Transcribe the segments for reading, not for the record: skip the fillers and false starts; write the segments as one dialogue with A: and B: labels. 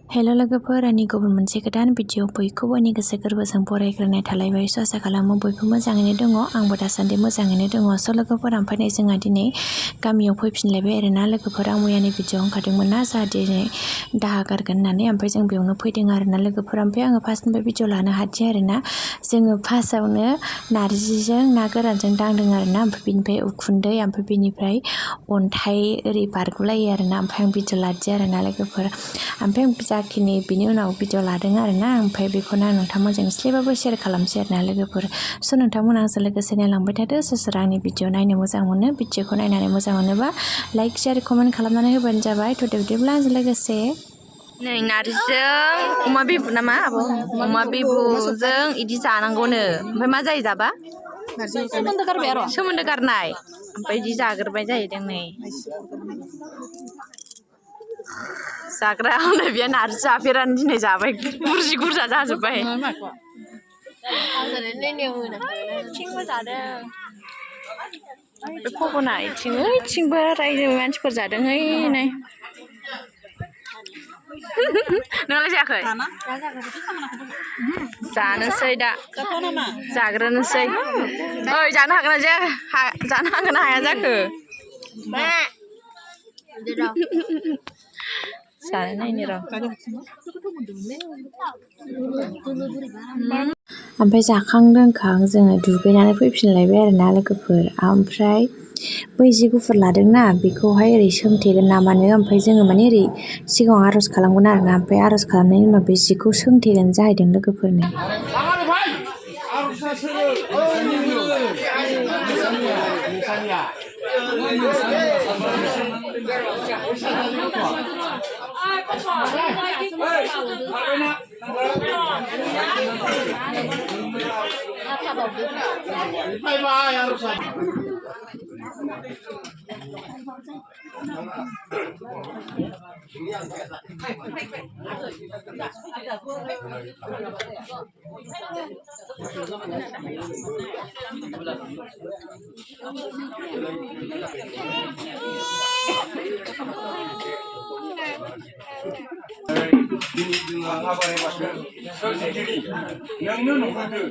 A: हेल' लोगोफोर, आंनि गुबुन मोनसे गोदान भिडिअ बयखौबो आंनि गोसो गोरबोजों बरायग्रोनाय थालायबाय। आसा खालामो बयबो मोजाङैनो दङ। आंबो दासान्दि मोजाङैनो दङ। लोगोफोर, ओमफ्राय जोंहा दिनै गामियाव फैफिनलायबाय आरोना। लोगोफोर, आं मैयानि भिडिअ ओंखारदोंमोन ना जोंहा दिनै दाहा गारगोन होननानै, ओमफ्राय जों बेयावनो फैदों आरोना लोगोफोर। ओमफ्राय आङो फार्स्टनिफ्राय भिडिअ लानो हादिया आरोना। जोङो फार्स्टआवनो नारजिजों ना गोरानजों दांदों आरोना, ओमफ्राय बेनिफ्राय उखुन्दै, ओमफ्राय बेनिफ्राय अन्थाइ ओरै बारगुलायो आरोना। ओमफ्राय आं भिडिअ लादिया आरोना लोगोफोर। ओमफ्राय जाखिनि बिनि उनाव भिडिअ लादों आरोना, ओमफ्राय बेखौनो आं नोंथांमोनजों एसेबाबो शेयार खालामसै आरोना लोगोफोर। नोंथांमोना आंजों लोगोसे नायलांबाय थादो। सोर आंनि भिडिअ नायनो मोजां मोनो, भिडिअखौ नायनानै मोजां मोनोबा लाइक शेयार कमेन्ट खालामनानै होबानो जाबाय। बिदिब्ला आंजों लोगोसे नै नारजिजों अमा बिबु नामा आब'? अमा बिबुजों इदि जानांगौनो। ओमफ्राय मा जायो जाबा? सोमोन्दो गारनाय। ओमफ्राय इदि जाग्रोबाय जाहैदों नै जाग्रा। हनै बेयो नारजि जाफेरानो दिनै जाबाय, बुरजि गुरजा जाजोब्बाय। थिंबो जादों बे फबना ओइथिंबो रायजोनि मानसिफोर जादोंहाय नै। नोंलाय जायाखै? जानोसै दा, जाग्रोनोसै। ओइ, जानो हागोन ना जाया? जानो हागोन ना हाया जाखो? जानो नायनो र'। ओमफ्राय जाखां लोंखां जोङो दुगैनानै फैफिनलायबाय आरोना लोगोफोर। ओमफ्राय बै जि गुफुर लादोंना बेखौहाय ओरै सोंथेगोन नामानो, ओमफ्राय जोङो माने ओरै सिगाङाव आर'ज खालामगोन आरोना। ओमफ्राय आर'ज खालामनायनि उनाव बे जिखौ सोंथेगोन जाहैदों लोगोफोरनो।
B: नोंनो नुबोदों,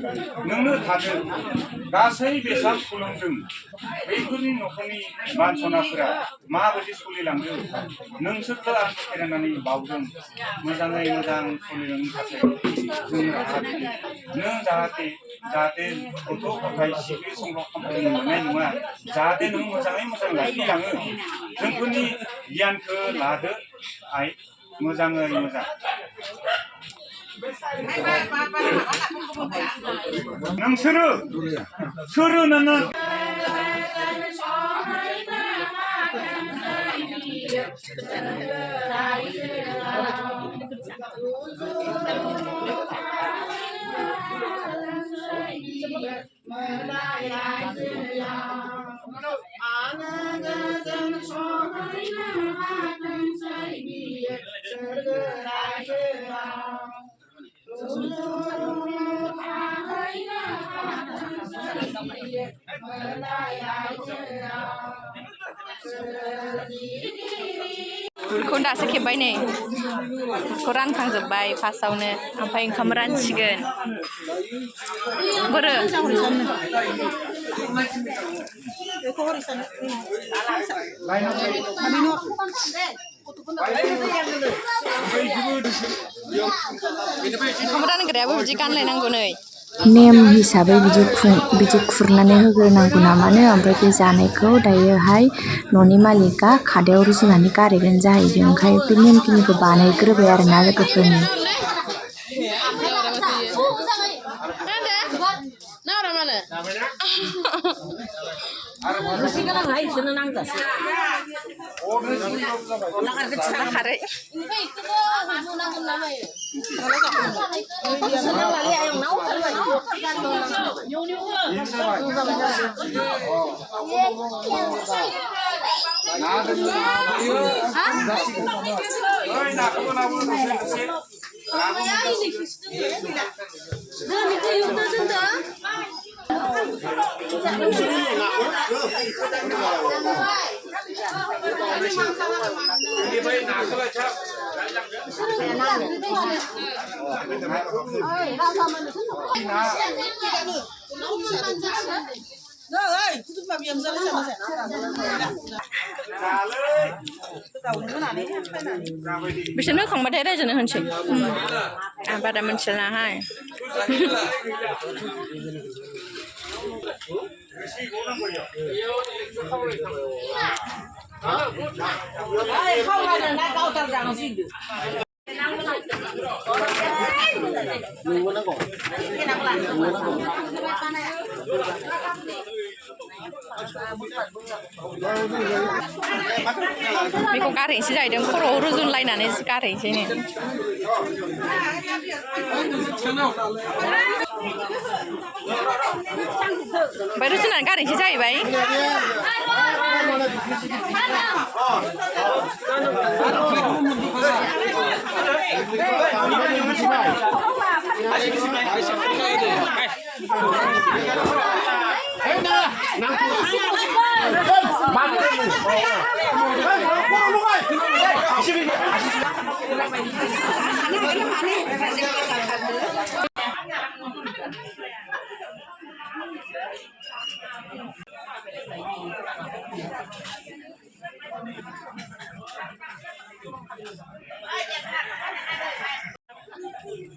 B: नोंनो थादों, गासै बेसाद खुलुमदों। बैफोरनि न'खरनि मानसनाफोरा माबायदि सोलिलांदों, नोंसोरखौ आं फेरायनानै बावदों। मोजाङै मोजां सोलिलांनो थाखाय जों राहा होदों। नों जाहाथे गथ' गथाय सिबि संग्रा खामानि मोननाय नङा, जाहाथे नों मोजाङै मोजां लाखिलाङो। जोंफोरनि गियानखौ लादो आइ, मोजाङै मोजां। नोंसोरो सोरो नोङो
A: बुटखौ दासो खेबबाय नै। बुटखौ रानखांजोब्बाय फार्स्टआवनो, ओमफ्राय ओंखाम रानसिगोन। बोरो ओंखाम रानग्रायाबो बिदि गानलायनांगौ नै। नेम हिसाबै बिदि खुरनानै होग्रोनांगौ नामानो। ओमफ्राय बे जानायखौ दायोहाय न'नि मालिकआ खादायाव रुजुनानै गारहैगोन जाहैदों। ओंखाय बे नेमखिनिखौ बानायग्रोबाय आरोना लोगोफोरनि। बिसोरनो खांबाथाय रायजोनो होनसै आं बारा मोनथिलाहाय बेखौ गारहैनोसै जाहैदों खर'आव रुजुनलायनानै गारहैनोसै नो ओमफ्राय रुजुनानै गारहैनोसै जाहैबाय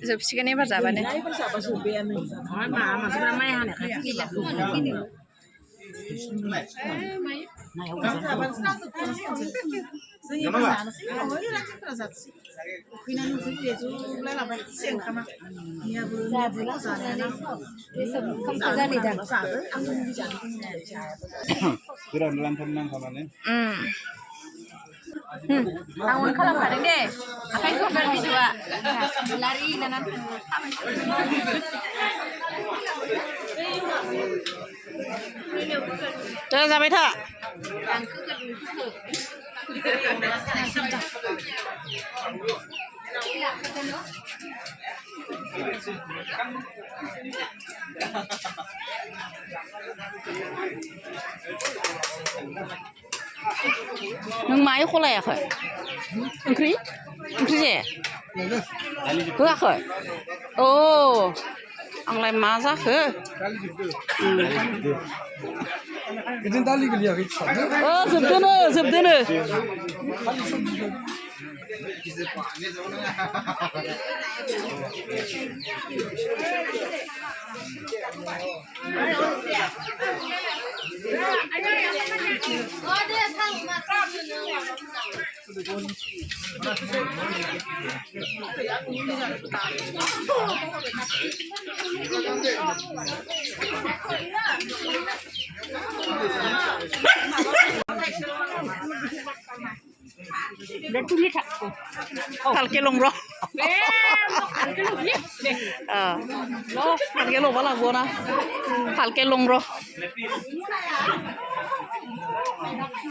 A: जोबसिगोन एबार जाबानो Bangun kalau kadang deh, apa itu kan juga lari nanan
C: Jangan sampai tak.
A: Neng mai kok layak Engkri? Engkri je? Hoakhoi? Oh, ang lain masak ke?
D: Gidin dali geliyor hiç.
A: Oh, sebdene. Halke longro. Halke lo bala gona. Halke longro.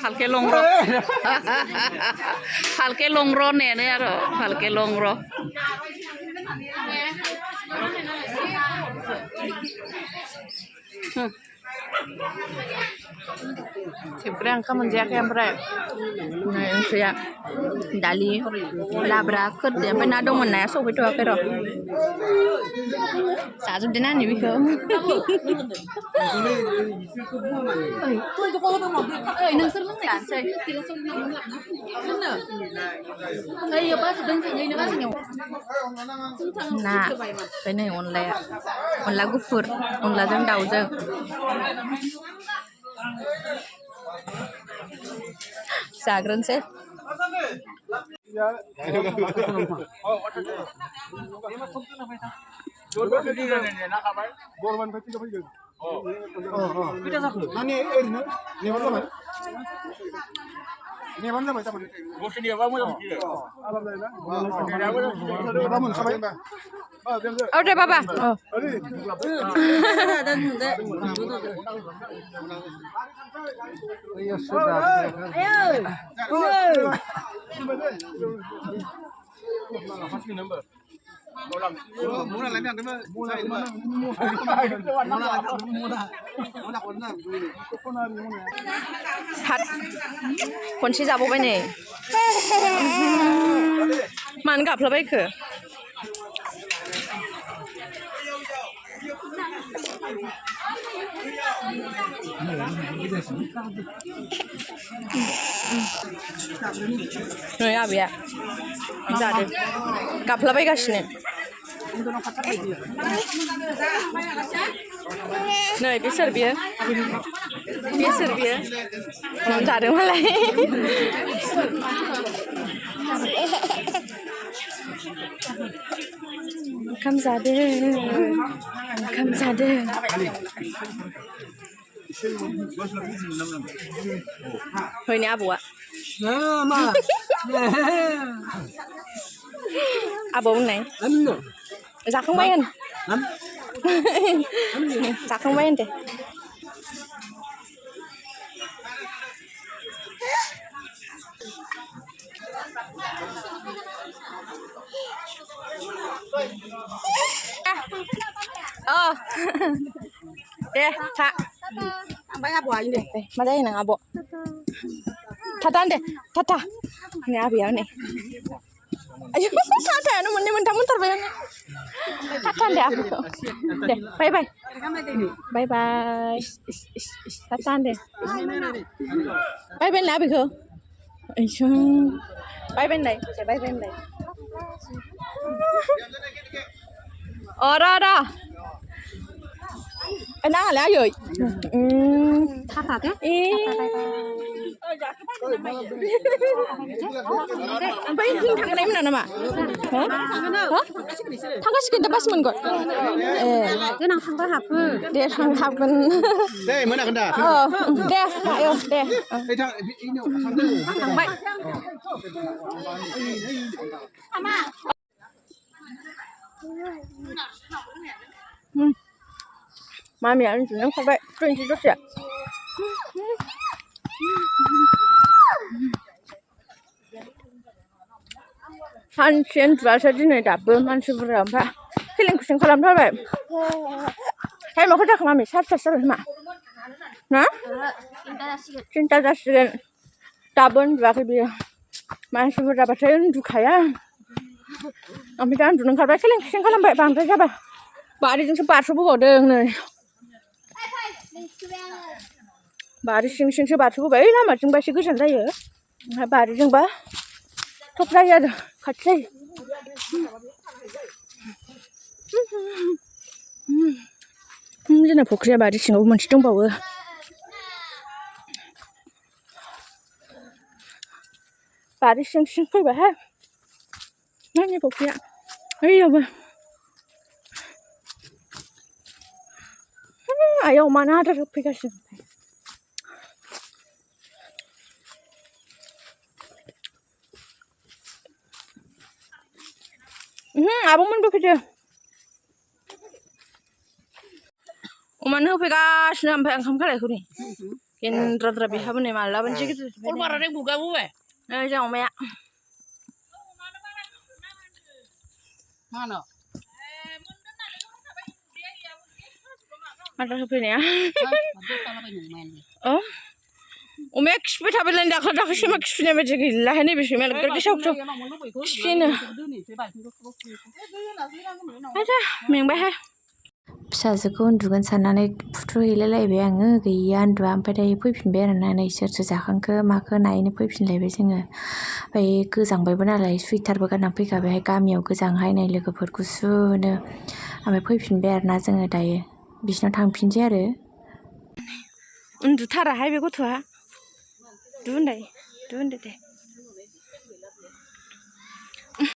A: Halke longro. Halke longro ne aro. Halke longro. Sebenarnya angka menjaga yang berat. Nah, yang saya dali labra ket dia pernah dong mana so itu apa roh. Satu dinan ni biko. Tuh itu kau tuh mau. Nang serang kan saya. Benar. Ya pas dong saya ini pas nyawa. Nah, ini on lagu fur, on lajang daujang. Sagran sih. Udah Papa.
D: Ya sudah.
C: भात खनसे जाबावबाय नै मानो गाबलाबायखो नै आबैया जादों गाबलाबायगासिनो नै बे सोर बियो जादों मालाय ओंखाम जादों फैनो आबौआ आबौ होननाय जाखांबाय होन जाखांबाय होन दे deh tak sampai abu aja deh mana yang abu tatan deh tata ini abu ya nih ayo tata nu mentah bayang tatan deh abu deh bye bye tatan deh bye lah abu ko bye deh Ora. Enak lah yoi. Apa ke? Apa ini thằng này mình nào mà? Hả? Thằng cái skin pas mình gọi. Cái nào thằng có học để thằng học mình.
D: Đây mới là con đà.
C: Đây, ayo, đây.
D: Đây thằng
C: bay. Mami ăn chỉ nấu không vậy, trên chỉ rất rẻ. Hansen berasa di nih dapur masih berapa? Feeling kucing kolam berapa? Hey mau kerja kemana? Siapa mah? Nah? Cinta dasar dapur berapa dia? Masih berapa? Saya untuk kaya. Kami jangan dulu kerja feeling kucing kolam berapa? Bangsa siapa? Bari jeng sebar subuh bodeng nih. Bari sing sebar subuh bayi lama jeng basi kucing saya. Bari jeng bah. Top saya dah. Kacau. Jadi pokoknya bari sing aku masih jumpa wah. Bari sing kau bah. Nanti pokoknya. Ayo bah. Ayo mana ada aplikasi. Abang mana bekerja? Mana aplikasi sampai angkam kali aku ni. Yang rata-rata biasa ni malah benci gitu.
E: Kau marah deh buka buka.
C: Jangan banyak.
E: Mana?
C: Ada apa ni ya? Oh, umek sepuluh tapi lain dah kerja sih mak sepuluh macam gila ni bersih malah kerja siapa tu? Sepuluh. Ada, mengbah.
A: फिसाजोखौ उन्दुगोन साननानै फुथुहैलायलायबाय आङो गैया उन्दुआ ओमफ्राय दायो फैफिनबाय आरोना नै सोरसो जाखांखो माखो नायनो फैफिनलायबाय जोङो ओमफ्राय गोजांबायबो नालाय सुइटारबो गाननानै फैखाबाय गामियाव गोजांहाय नै लोगोफोर गुसुनो ओमफ्राय फैफिनबाय आरोना जोङो दायो बिसिनाव थांफिनसै आरो
C: उन्दुथाराहाय बे गथ'आ दे